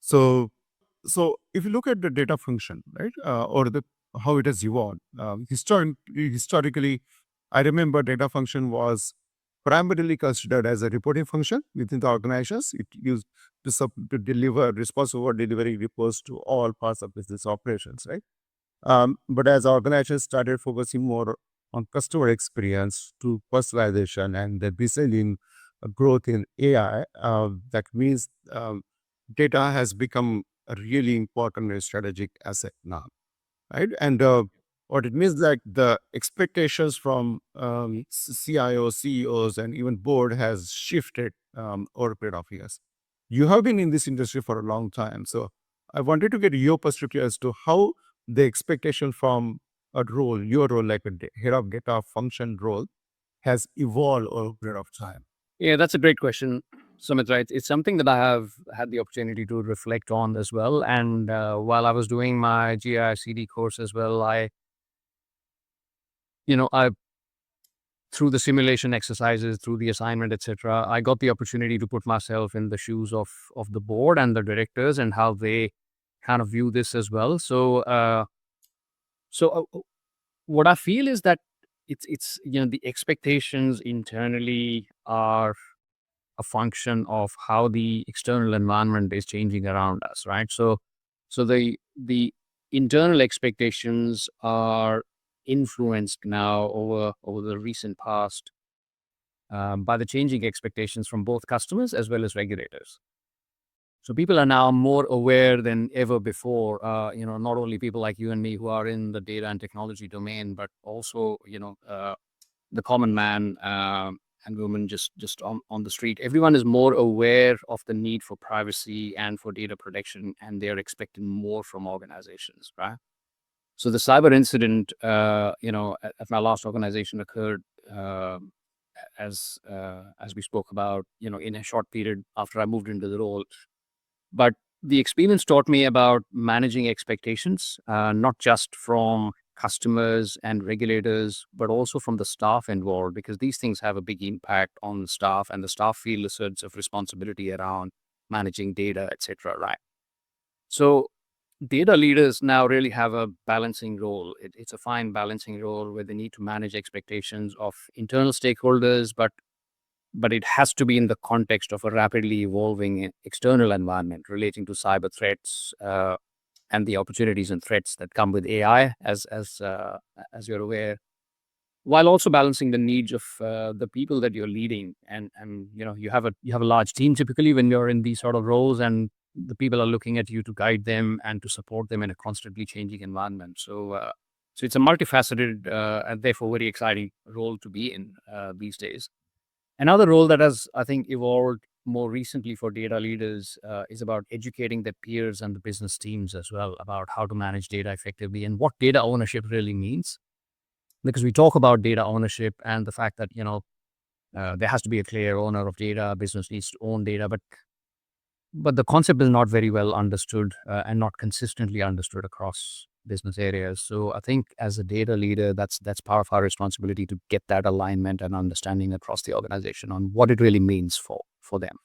So, so if you look at the data function, right, or the how it has evolved, historically, I remember data function was primarily considered as a reporting function within the organizations. It used to deliver, responsible for delivering reports to all parts of business operations, right? But as organizations started focusing more on customer experience to personalization and the resilient growth in AI, that means data has become a really important and strategic asset now, right? And what it means, like the expectations from CIOs, CEOs, and even board has shifted over a period of years. You have been in this industry for a long time, so I wanted to get your perspective as to how the expectation from a role, your role, like a head of data function role, has evolved over a period of time. Yeah, that's a great question, Sumit. Right, it's something that I have had the opportunity to reflect on as well. And while I was doing my GICD course as well, I through the simulation exercises, through the assignment, etc., I got the opportunity to put myself in the shoes of the board and the directors and how they kind of view this as well. So what I feel is that it's the expectations internally are a function of how the external environment is changing around us, right? So the internal expectations are influenced now over the recent past by the changing expectations from both customers as well as regulators. So people are now more aware than ever before. Not only people like you and me who are in the data and technology domain, but also the common man and woman just on the street. Everyone is more aware of the need for privacy and for data protection, and they're expecting more from organizations, right? So the cyber incident, at my last organization occurred as we spoke about, in a short period after I moved into the role. But the experience taught me about managing expectations, not just from customers and regulators, but also from the staff involved, because these things have a big impact on the staff, and the staff feel a sense of responsibility around managing data, etc. Right. So data leaders now really have a balancing role. It's a fine balancing role where they need to manage expectations of internal stakeholders, but it has to be in the context of a rapidly evolving external environment relating to cyber threats and the opportunities and threats that come with AI, as you're aware, while also balancing the needs of the people that you're leading. And you have a large team typically when you're in these sort of roles, and the people are looking at you to guide them and to support them in a constantly changing environment. So it's a multifaceted and therefore very exciting role to be in these days. Another role that has, I think, evolved more recently for data leaders is about educating their peers and the business teams as well about how to manage data effectively and what data ownership really means. Because we talk about data ownership and the fact that, there has to be a clear owner of data, business needs to own data, but the concept is not very well understood and not consistently understood across business areas. So I think as a data leader, that's part of our responsibility to get that alignment and understanding across the organization on what it really means for them.